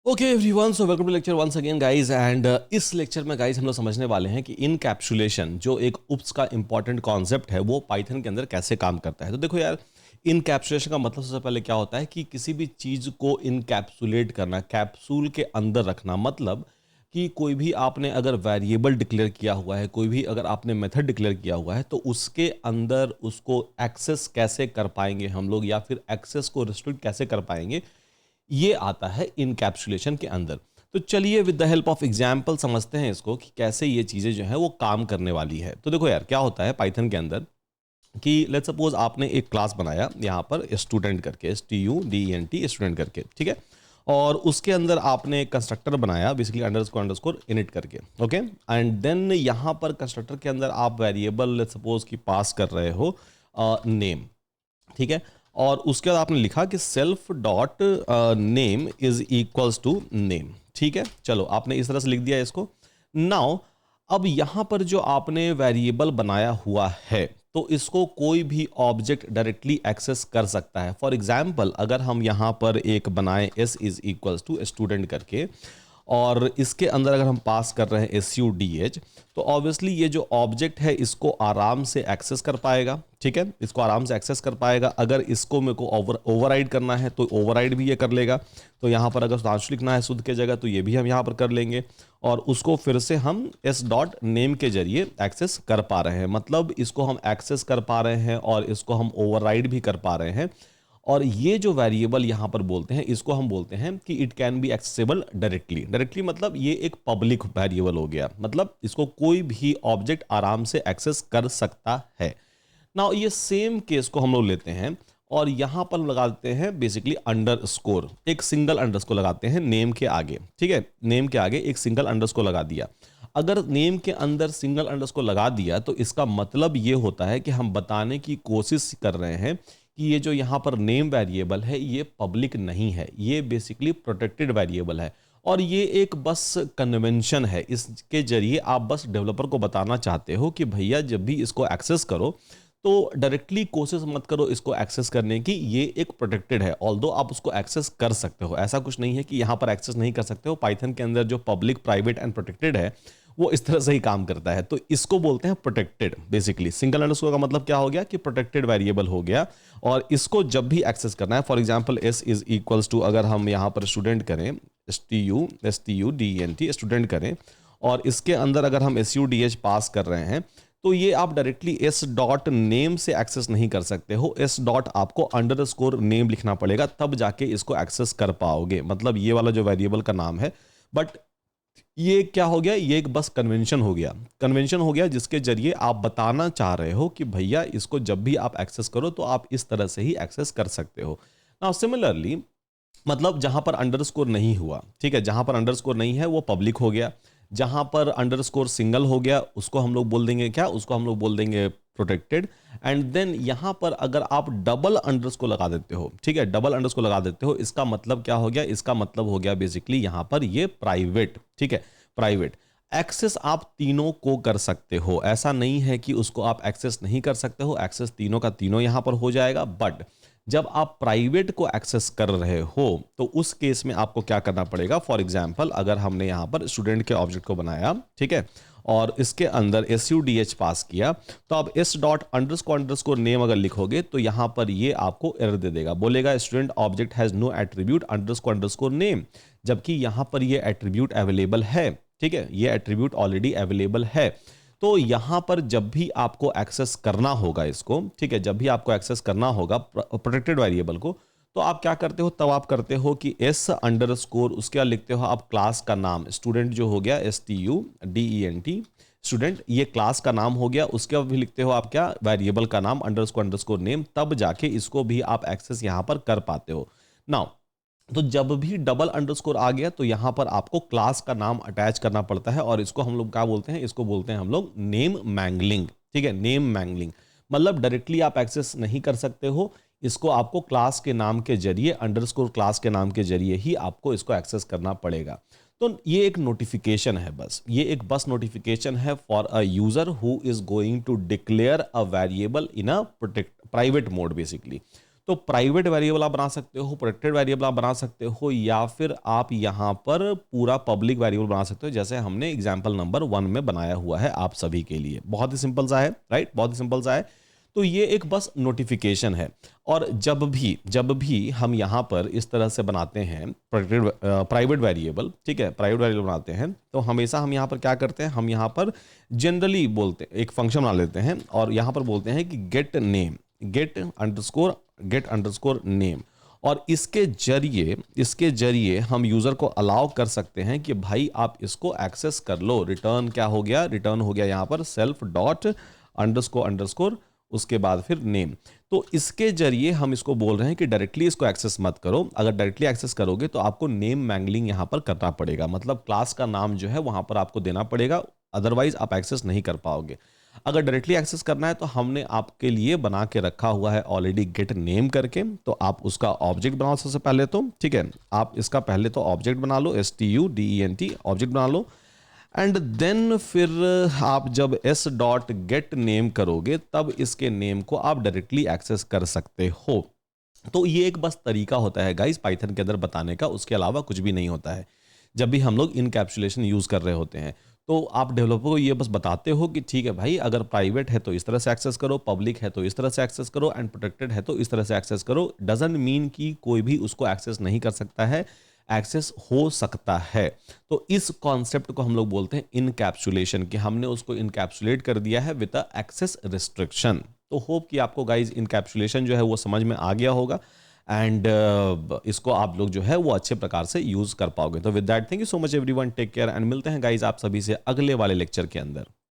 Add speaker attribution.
Speaker 1: Okay everyone, so welcome to lecture once again guys. And इस lecture में guys हम लोग समझने वाले हैं कि इनकैप्सुलेशन जो एक उप्स का इंपॉर्टेंट कॉन्सेप्ट है वो पाइथन के अंदर कैसे काम करता है। तो देखो यार, इनकैप्सुलेशन का मतलब सबसे पहले क्या होता है कि किसी भी चीज़ को इनकैप्सुलेट करना, कैप्सूल के अंदर रखना। मतलब कि कोई भी आपने अगर वेरिएबल डिक्लेयर किया हुआ है, कोई भी अगर आपने मेथड डिक्लेयर किया हुआ है, तो उसके अंदर उसको एक्सेस कैसे कर पाएंगे हम लोग, या फिर एक्सेस को रिस्ट्रिक्ट कैसे कर पाएंगे, ये आता है इनकैप्सुलेशन के अंदर। तो चलिए with the help of example समझते हैं इसको कि कैसे ये चीज़ें जो है वो काम करने वाली है। तो देखो यार, क्या होता है पाइथन के अंदर कि लेट्स सपोज आपने एक क्लास बनाया यहाँ पर स्टूडेंट करके, STUDENT स्टूडेंट करके, ठीक है। और उसके अंदर आपने कंस्ट्रक्टर बनाया बेसिकली अंडरस्कोर इनिट करके, ओके। एंड देन यहाँ पर कंस्ट्रक्टर के अंदर आप वेरिएबल लेट्स सपोज की पास कर रहे हो नेम, ठीक है। और उसके बाद आपने लिखा कि self dot name is equals to name, ठीक है। चलो आपने इस तरह से लिख दिया इसको। नाउ अब यहां पर जो आपने वेरिएबल बनाया हुआ है, तो इसको कोई भी ऑब्जेक्ट डायरेक्टली एक्सेस कर सकता है। फॉर एग्जाम्पल, अगर हम यहां पर एक बनाए s is equals to student करके, और इसके अंदर अगर हम पास कर रहे हैं SUDH, तो ऑब्वियसली ये जो ऑब्जेक्ट है इसको आराम से एक्सेस कर पाएगा, ठीक है। इसको आराम से एक्सेस कर पाएगा। अगर इसको मेरे को ओवरराइड करना है तो ओवरराइड भी ये कर लेगा। तो यहाँ पर अगर सुधांशु लिखना है शुद्ध के जगह, तो ये भी हम यहाँ पर कर लेंगे। और उसको फिर से हम s डॉट नेम के जरिए एक्सेस कर पा रहे हैं। मतलब इसको हम एक्सेस कर पा रहे हैं और इसको हम ओवरराइड भी कर पा रहे हैं। और ये जो वेरिएबल यहाँ पर बोलते हैं, इसको हम बोलते हैं कि it can be accessible directly. मतलब ये एक पब्लिक वेरिएबल हो गया, मतलब इसको कोई भी ऑब्जेक्ट आराम से एक्सेस कर सकता है। नाउ ये सेम केस को हम लोग लेते हैं और यहां पर लगा देते हैं बेसिकली अंडरस्कोर, एक सिंगल अंडरस्कोर लगाते हैं नेम के आगे, ठीक है। नेम के आगे एक सिंगल अंडरस्कोर लगा दिया। अगर नेम के अंदर सिंगल अंडरस्कोर लगा दिया तो इसका मतलब ये होता है कि हम बताने की कोशिश कर रहे हैं कि ये जो यहाँ पर नेम वेरिएबल है ये पब्लिक नहीं है, ये बेसिकली प्रोटेक्टेड वेरिएबल है। और ये एक बस कन्वेंशन है, इसके जरिए आप बस डेवलपर को बताना चाहते हो कि भैया जब भी इसको एक्सेस करो तो डायरेक्टली कोशिश मत करो इसको एक्सेस करने की, ये एक प्रोटेक्टेड है। ऑल्दो आप उसको एक्सेस कर सकते हो, ऐसा कुछ नहीं है कि यहाँ पर एक्सेस नहीं कर सकते हो। पाइथन के अंदर जो पब्लिक, प्राइवेट एंड प्रोटेक्टेड है वो इस तरह से ही काम करता है। तो इसको बोलते हैं प्रोटेक्टेड। बेसिकली सिंगल अंडरस्कोर का मतलब क्या हो गया कि प्रोटेक्टेड वेरिएबल हो गया। और इसको जब भी एक्सेस करना है, for example s is equals to, अगर हम यहाँ पर स्टूडेंट करें, STUDENT स्टूडेंट करें, और इसके अंदर अगर हम SUDH पास कर रहे हैं, तो ये आप डायरेक्टली s डॉट नेम से एक्सेस नहीं कर सकते हो। s डॉट आपको अंडरस्कोर नेम लिखना पड़ेगा, तब जाके इसको एक्सेस कर पाओगे। मतलब ये वाला जो वेरिएबल का नाम है, बट ये क्या हो गया, ये एक बस कन्वेंशन हो गया। कन्वेंशन हो गया जिसके जरिए आप बताना चाह रहे हो कि भैया इसको जब भी आप एक्सेस करो तो आप इस तरह से ही एक्सेस कर सकते हो। नाउ सिमिलरली, मतलब जहां पर अंडरस्कोर नहीं हुआ, ठीक है, जहां पर अंडरस्कोर नहीं है वो पब्लिक हो गया। जहां पर अंडरस्कोर सिंगल हो गया उसको हम लोग बोल देंगे क्या, उसको हम लोग बोल देंगे प्रोटेक्टेड। एंड देन यहां पर अगर आप डबल अंडरस्कोर लगा देते हो, ठीक है, डबल अंडरस्कोर लगा देते हो, इसका मतलब क्या हो गया, इसका मतलब हो गया बेसिकली यहां पर ये प्राइवेट, ठीक है, प्राइवेट। एक्सेस आप तीनों को कर सकते हो, ऐसा नहीं है कि उसको आप एक्सेस नहीं कर सकते हो, एक्सेस तीनों का तीनों यहां पर हो जाएगा। बट जब आप प्राइवेट को एक्सेस कर रहे हो तो उस केस में आपको क्या करना पड़ेगा। फॉर एग्जांपल, अगर हमने यहां पर स्टूडेंट के ऑब्जेक्ट को बनाया, ठीक है, और इसके अंदर SUDH पास किया, तो आप s डॉट अंडरस्कोर नेम अगर लिखोगे तो यहां पर ये आपको एरर दे देगा, बोलेगा student object has no attribute underscore name, जबकि यहां पर ये एट्रीब्यूट अवेलेबल है, ठीक है, ये एट्रीब्यूट ऑलरेडी अवेलेबल है। तो यहां पर जब भी आपको एक्सेस करना होगा इसको, ठीक है, जब भी आपको एक्सेस करना होगा प्रोटेक्टेड वेरिएबल को, तो आप क्या करते हो, तब आप करते हो कि s अंडरस्कोर, उसके बाद लिखते हो आप क्लास का नाम, स्टूडेंट जो हो गया STUDENT स्टूडेंट, ये क्लास का नाम हो गया। उसके बाद भी लिखते हो आप क्या, वेरिएबल का नाम अंडरस्कोर नेम, तब जाके इसको भी आप एक्सेस यहां पर कर पाते हो। नाउ तो जब भी डबल अंडरस्कोर आ गया तो यहां पर आपको क्लास का नाम अटैच करना पड़ता है, और इसको हम लोग क्या बोलते हैं, इसको बोलते हैं हम लोग नेम मैंगलिंग, ठीक है, नेम मैंगलिंग। मतलब डायरेक्टली आप एक्सेस नहीं कर सकते हो, इसको आपको क्लास के नाम के जरिए, अंडरस्कोर क्लास के नाम के जरिए ही आपको इसको एक्सेस करना पड़ेगा। तो ये एक नोटिफिकेशन है, बस ये एक बस नोटिफिकेशन है for a user who is going to declare a variable in a protect private mode basically. तो प्राइवेट वेरिएबल आप बना सकते हो, प्रोटेक्टेड वेरिएबल आप बना सकते हो, या फिर आप यहाँ पर पूरा पब्लिक वेरिएबल बना सकते हो, जैसे हमने एग्जाम्पल नंबर 1 में बनाया हुआ है आप सभी के लिए। बहुत ही सिंपल सा है, राइट, बहुत ही सिंपल सा है। तो ये एक बस नोटिफिकेशन है। और जब भी हम यहाँ पर इस तरह से बनाते हैं प्राइवेट वेरिएबल, ठीक है, प्राइवेट वेरिएबल बनाते हैं, तो हमेशा हम यहाँ पर क्या करते हैं, हम यहाँ पर जनरली बोलते हैं, एक फंक्शन बना लेते हैं और यहाँ पर बोलते हैं कि गेट अंडरस्कोर नेम। और इसके जरिए हम यूजर को अलाउ कर सकते हैं कि भाई आप इसको एक्सेस कर लो। रिटर्न क्या हो गया, रिटर्न हो गया यहाँ पर सेल्फ डॉट अंडरस्कोर उसके बाद फिर नेम। तो इसके जरिए हम इसको बोल रहे हैं कि डायरेक्टली इसको एक्सेस मत करो। अगर डायरेक्टली एक्सेस करोगे तो आपको नेम मैंगलिंग यहां पर करना पड़ेगा, मतलब क्लास का नाम जो है वहां पर आपको देना पड़ेगा, अदरवाइज आप एक्सेस नहीं कर पाओगे। अगर डायरेक्टली एक्सेस करना है तो हमने आपके लिए बना के रखा हुआ है ऑलरेडी गेट नेम करके, तो आप उसका ऑब्जेक्ट बनाओ सबसे पहले तो, ठीक है, आप इसका पहले तो ऑब्जेक्ट बना लो, STUDENT ऑब्जेक्ट बना लो। एंड देन फिर आप जब s डॉट गेट नेम करोगे तब इसके नेम को आप डायरेक्टली एक्सेस कर सकते हो। तो ये एक बस तरीका होता है गाइस पाइथन के अंदर बताने का, उसके अलावा कुछ भी नहीं होता है। जब भी हम लोग इनकैप्सुलेशन यूज कर रहे होते हैं तो आप डेवलपर को ये बस बताते हो कि ठीक है भाई, अगर प्राइवेट है तो इस तरह से एक्सेस करो, पब्लिक है तो इस तरह से एक्सेस करो, एंड प्रोटेक्टेड है तो इस तरह से एक्सेस करो। डजंट मीन कि कोई भी उसको एक्सेस नहीं कर सकता है, एक्सेस हो सकता है। तो इस कॉन्सेप्ट को हम लोग बोलते हैं इनकैप्सुलेशन, कि हमने उसको इनकैप्सुलेट कर दिया है विद एक्सेस रिस्ट्रिक्शन। तो होप कि आपको गाइज इनकैप्सुलेशन जो है वो समझ में आ गया होगा, एंड इसको आप लोग जो है वो अच्छे प्रकार से यूज कर पाओगे। तो with that thank you so much everyone, take care, and मिलते हैं गाइज आप सभी से अगले वाले लेक्चर के अंदर।